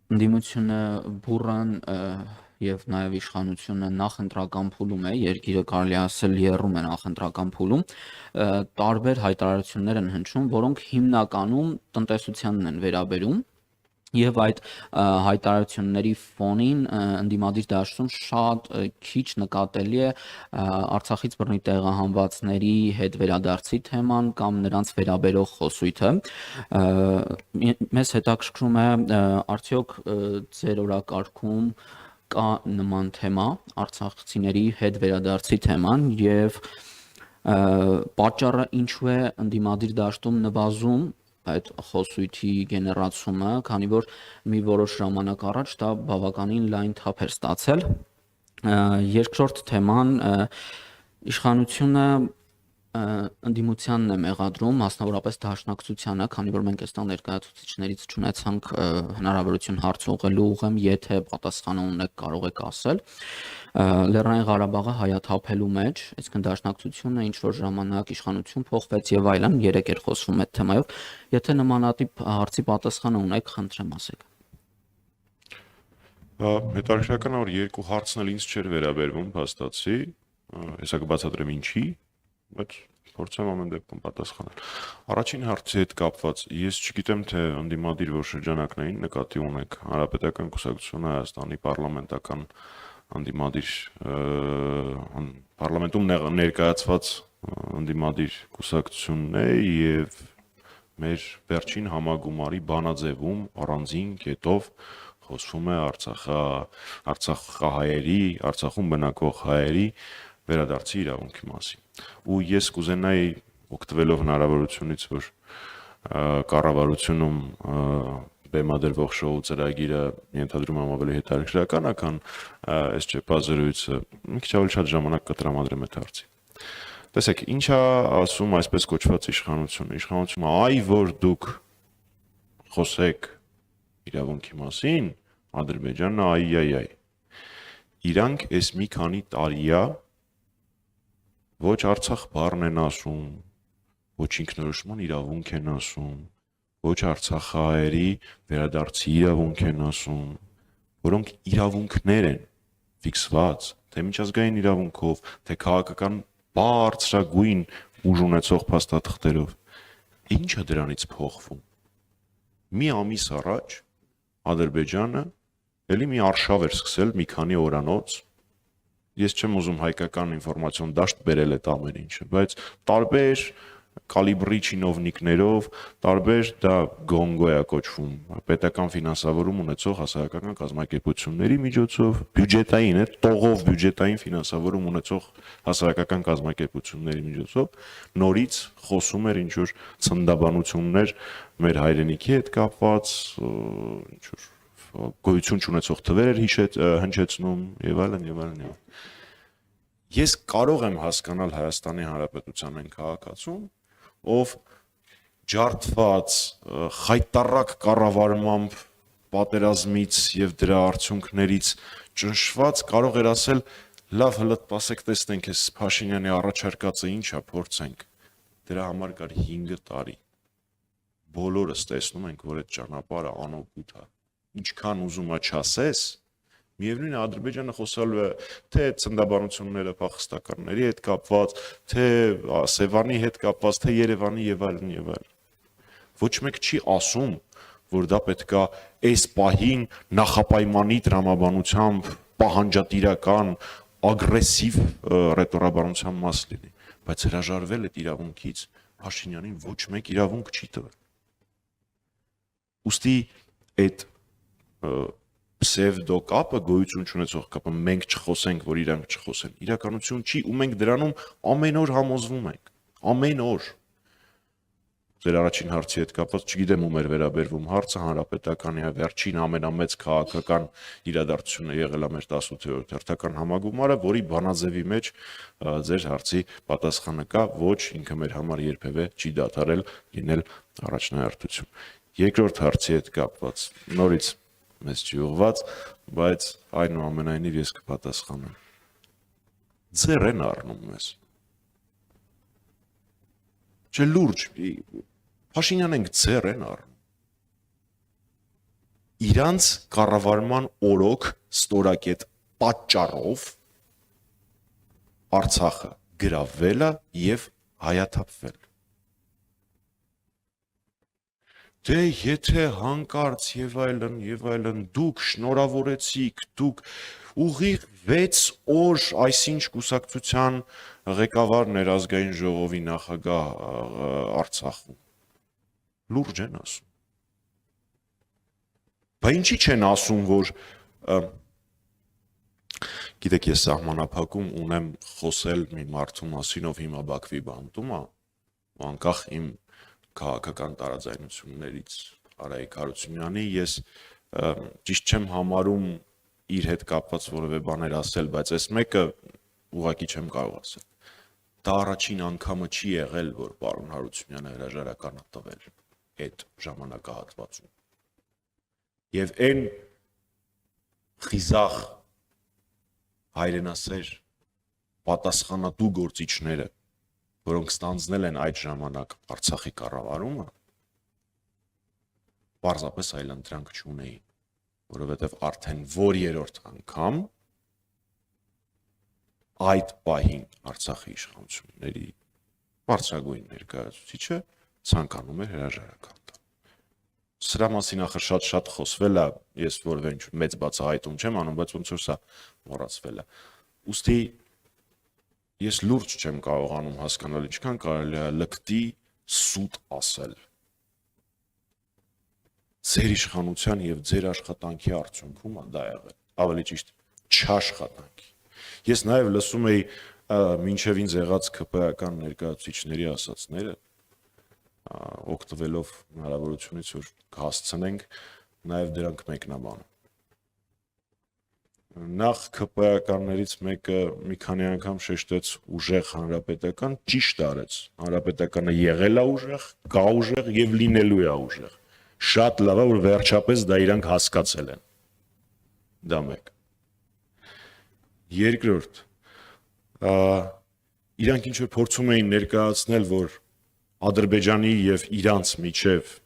Ընդդիմությունը բուռն եւ նաեւ իշխանությունը նախընտրական փուլում է, երկիրը կարելի ասել եռում է նախընտրական փուլում, տարբեր հայտարարություններ են հնչում, որոնք հիմնականում տնտեսությանն են վերաբերում։ Եվ այդ հայտարարությունների ֆոնին ընդդիմադիր դաշտում շատ քիչ նկատելի է Արցախից բռնի տեղահանվածների հետ վերադարձի թեման կամ նրանց վերաբերող խոսույթը։ Մեզ հետաքրքրում է արդյոք ձեր օրակարգում կա նման թեմա, արցախցիների հետ վերադարձի թեման եւ պատճառը ինչու է ընդդիմադիր դաշտում նվազում այդ խոսույթի գեներացումը, քանի որ մի որոշ ժամանակ առաջ դա բավականին լայն թափ էր ստացել։ Երկրորդ թեման իշխանությունը ընդդիմությանն է մեղադրում, մասնավորապես դաշնակցությանը, քանի որ մենք այստեղ ներկայացուցիչներից չունեցանք հնարավորություն հարց ուղղելու, ուղղեմ, եթե պատասխանը ունեք, կարող եք ասել։ Լեռնային Ղարաբաղը հայաթափելու մեջ, այսինքն դաշնակցությունը ինչ որ ժամանակ իշխանություն փոխվեց եւ այլն, երեք էր խոսվում այդ թեմայով, եթե նմանատիպ հարցի պատասխանը ունեք, խնդրեմ ասեք։ Հետաքրքրական է, որ երկու հարցն էլ ինձ չէր վերաբերվում, փաստացի, հեսա կբացատրեմ ինչի, բայց փորձեմ ամեն դեպքում պատասխանել։ Առաջին հարցի հետ կապված, ես չգիտեմ, թե ընդդիմադիր որ շրջանակներին նկատի ունեք Հանրապետական կուսակցությունը Հայաստանի պարլամենտական ընդդիմադիր պարլամենտում ներկայացված ընդդիմադիր կուսակցությունն է եւ մեր վերջին համագումարի բանաձևում առանձին կետով խոսվում է Արցախահայերի, Արցախում բնակվող հայերի վերադարձի իրավունքի մասին։ Ու ես կուզենայի օգտվելով հնարավորությունից, որ կառավարությունում բեմադրվող շոու ծրագիրը ենթադրում եմ ավելի հետաքրքրական, քան այս ճեպազրույցը, մի քիչ ավելի շատ ժամանակ կտրամադրեմ այդ հարցին։ Տեսեք, ինչ է ասում այսպես կոչված իշխանությունը։ Իշխանությունը, այ որ դուք խոսեք իրավունքի մասին, Ադրբեջանը այ։ Իրանք այս մի քանի տարի է ոչ Արցախ բառն են ասում, ոչ ինքնորոշման իրավունք են ասում, ոչ արցախահայերի վերադարձի իրավունք են ասում, որոնք իրավունքներ են ֆիքսված, թե միջազգային իրավունքով, թե քաղաքական բարձրագույն ուժ ունեցող փաստաթղթերով։ Ինչ է դրանից փոխվում։ Մի ամիս առաջ Ադրբեջանը էլի մի արշավ էր սկսել մի քանի օրանոց։ Ես չեմ ուզում հայկական ինֆորմացիոն դաշտ բերել այդ ամեն ինչը, բայց տարբեր կալիբրի չինովնիկներով, տարբեր դա գոնգո է կոչվում, պետական ֆինանսավորում ունեցող հասարակական կազմակերպությունների միջոցով, բյուջետային է, տողով բյուջետային ֆինանսավորում ունեցող հասարակական կազմակերպությունների միջոցով, նորից խոսում էր ինչ-որ ցնդաբանություններ մեր հայրենիքի հետ կապված, ինչ-որ գոյություն չունեցող թվեր էր հնչեցնում եւ այլն։ Ես կարող եմ հասկանալ Հայաստանի Հանրապետության այն քաղաքացուն, ով ջարդված, խայտառակ կառավարմամբ պատերազմից եւ դրա արդյունքներից ճնշված կարող էր ասել. լավ, հլը տասեք տեսնենք այս Փաշինյանի առաջարկածը ինչ է, փորձենք։ Դրա համար կար 5 տարի։ Բոլորս տեսնում ենք, որ այդ ճանապարհը անօգուտ է։ Ինչքան ուզում է չասես, միևնույն է Ադրբեջանը խոսալու է թե ցնդաբանությունները փախստականների հետ կապված, թե Սևանի հետ կապված, թե Երևանի եւ այլն։ Ոչ մեկ չի ասում, որ դա պետքա այս պահին նախապայմանի տրամաբանությամբ պահանջատիրական ագրեսիվ ռետորաբանության մաս լինի, բայց հրաժարվել այդ իրավունքից Փաշինյանին ոչ մեկ իրավունք չի տվել։ Ուստի այդ պսևդո կապը, գոյություն չունեցող կապը, մենք չխոսենք, որ իրանք չխոսեն, իրականություն չի, ու մենք դրանում ամեն օր համոզվում ենք, ամեն օր։ Ձեր առաջին հարցի հետ կապված, չգիտեմ ում էր վերաբերվում հարցը, հանրապետականի վերջին ամենամեծ քաղաքական իրադարձությունը եղել է մեր 18-րդ հերթական համագումարը, որի բանաձևի մեջ ձեր հարցի պատասխանը կա, ոչ, ինքը մեր համար երբևէ չի դադարել լինել առաջնահերթություն։ Երկրորդ հարցի հետ կապված, նորից մեզ չի ուղված, բայց այնուամենայնիվ ես կպատասխանեմ։ Ձեռ են առնում մեզ։ Չէ լուրջ, Փաշինյան ենք ձեռ են առնում։ իրանց կառավարման օրոք ստորակետ պատճառով Արցախը գրավվել է եւ հայաթափվել։ Դե եթե հանկարծ եւ այլն դուք շնորհավորեցիք, դուք ուղիղ 6 օր այսինչ կուսակցության ղեկավար ներազգային ժողովի նախագահ Արցախում լուրջ են ասում։ Բա ինչի չեն ասում, որ գիտեք, ես սահմանափակում ունեմ խոսել մի մարդու մասին, ով հիմա Բաքվի բանտում է, անկախ իմ քաղաքական տարաձայնություններից Արայիկ Հարությունյանի, ես ճիշտ չեմ համարում իր հետ կապված որևէ բաներ ասել, բայց այս մեկը ուղղակի չեմ կարող ասել։ Դա առաջին անգամը չի եղել, որ պարոն Հարությունյանը հրաժարական է տվել այդ ժամանակահատվածում։ Եվ այն խիզախ հայրենասեր պատասխանատու գործիչները, որոնք ստանձնել են այդ ժամանակ Արցախի կառավարումը, պարզապես այլընտրանք չունեին, որովհետև արդեն որ երրորդ անգամ այդ պահին Արցախի իշխանությունների բարձրագույն ներկայացուցիչը ցանկանում էր հրաժարական տալ։ Սրա մասին ախր շատ խոսվել է, ես որևէ ինչ մեծ բացահայտում չեմ անում, բայց ոնց որ սա մոռացվել է։ Ուստի ես լուրջ չեմ կարողանում հասկանալ, ինչքան կարելի է լկտի սուտ ասել։ Ձեր իշխանության եւ ձեր աշխատանքի արդյունքում է դա եղել, ավելի ճիշտ չաշխատանքի։ Ես նաեւ լսում էի մինչև ինձ եղած ԿՊ-ական ներկայացուցիչների ասածները, օգտվելով հնարավորությունից, որ հասցնենք, նաեւ դրանք մեկնաբանում։ Նախ ԿՊ-ականներից մեկը մի քանի անգամ շեշտեց ուժեղ հանրապետական, ճիշտ արեց։ Հանրապետականը եղել է ուժեղ, կա ուժեղ եւ լինելու է ուժեղ։ Շատ լավ է, որ վերջապես դա իրանք հասկացել են։ Դա մեկ։ Երկրորդ, իրանք ինչ որ փորձում էին ներկայացնել, որ Ադրբեջանի եւ իրանց միջև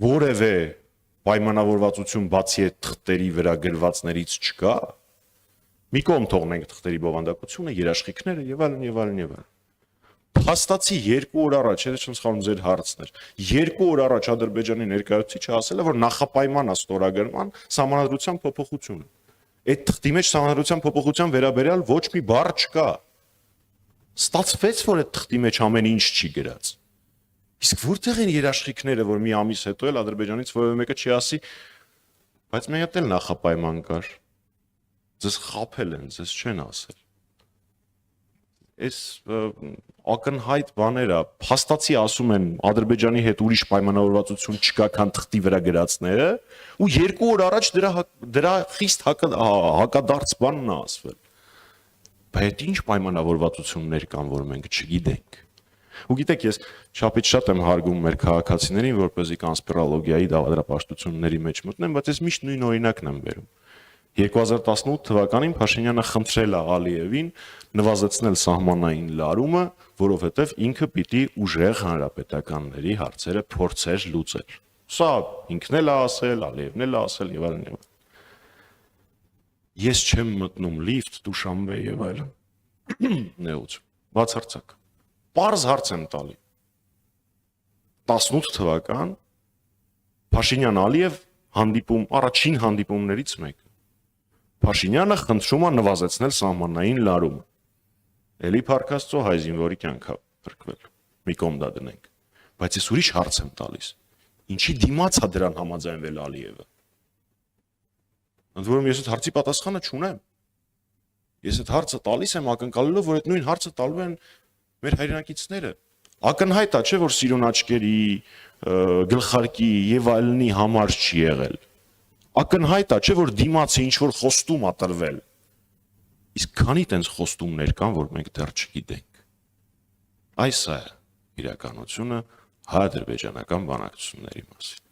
որևէ պայմանավորվածություն բացի այդ թղթերի վրա գրվածներից չկա, մի կողմ թողնենք թղթերի բովանդակությունը, երաշխիքները եւ այլն։ Փաստացի 2 օր առաջ, եթե չեմ սխալվում, ձեր հարցն էր, 2 օր առաջ Ադրբեջանի ներկայացուցիչը ասել է, որ նախապայման է ստորագրման սահմանադրության փոփոխությունը։ Այդ թղթի մեջ սահմանադրության փոփոխության վերաբերյալ ոչ մի բառ չկա։ Ստացվեց, որ այդ թղթի մեջ ամեն ինչ չի գրած։ Իսկ որտեղ են երաշխիքները, որ մի ամիս հետո էլ Ադրբեջանից որևէ մեկը չի ասի, բայց մի հատ էլ նախապայման կար։ Ձեզ խաբել են, ձեզ չեն ասել։ Այս ակնհայտ բաներ է, փաստացի ասում են Ադրբեջանի հետ ուրիշ պայմանավորվածություն չկա, քան թղթի վրա գրածները, ու 2 օր առաջ դրա խիստ հակադարձ բանն է ասվել։ Բայց ինչ պայմանավորվածություններ կան, որ մենք չգիտենք։ Ու գիտեք, ես չափից շատ եմ հարգում մեր քաղաքացիներին, որպեսզի կոնսպիրոլոգիայի դավադրապաշտությունների մեջ մտնեն, բայց ես միշտ նույն օրինակն եմ բերում։ 2018 թվականին Փաշինյանը խնդրել է Ալիևին նվազեցնել սահմանային լարումը, որովհետև ինքը պիտի ուժեղ հանրապետականների հարցերը փորձեր լուծել։ Սա ինքն էլ է ասել, Ալիևն էլ է ասել եւ այլն։ Ես չեմ մտնում լիֆտ, Դուշանբե եւ այլն։ Նեուց։ Բացարձակ։ Պարզ հարց եմ տալի։ 18 թվական Փաշինյան-Ալիև հանդիպում, առաջին հանդիպումներից մեկը։ Փաշինյանը խնդրում է նվազեցնել սահմանային լարումը։ Էլի Փարքաստո հայ զինվորի կյանք է փրկվել։ Մի կողմ դա դնենք։ Բայց ես ուրիշ հարց եմ տալիս։ Ինչի դիմաց է դրան համաձայնվել Ալիևը։ Ընդ որում ես այդ հարցի պատասխանը չունեմ։ Ես այդ հարցը տալիս եմ ակնկալելով, որ այդ նույն հարցը տալու են մեր հայրենակիցները։ Ակնհայտ է, չէ՞ որ սիրուն աչքերի, գլխարկի եւ այլնի համար չի եղել։ Ակնհայտ է, չէ՞ որ դիմացը ինչ որ խոստում ա տրվել։ Իսկ քանի տենց խոստումներ կան, որ մենք դեռ չգիտենք։ Այս է իրականությունը հայ-ադրբեջանական բանակցությունների մասին։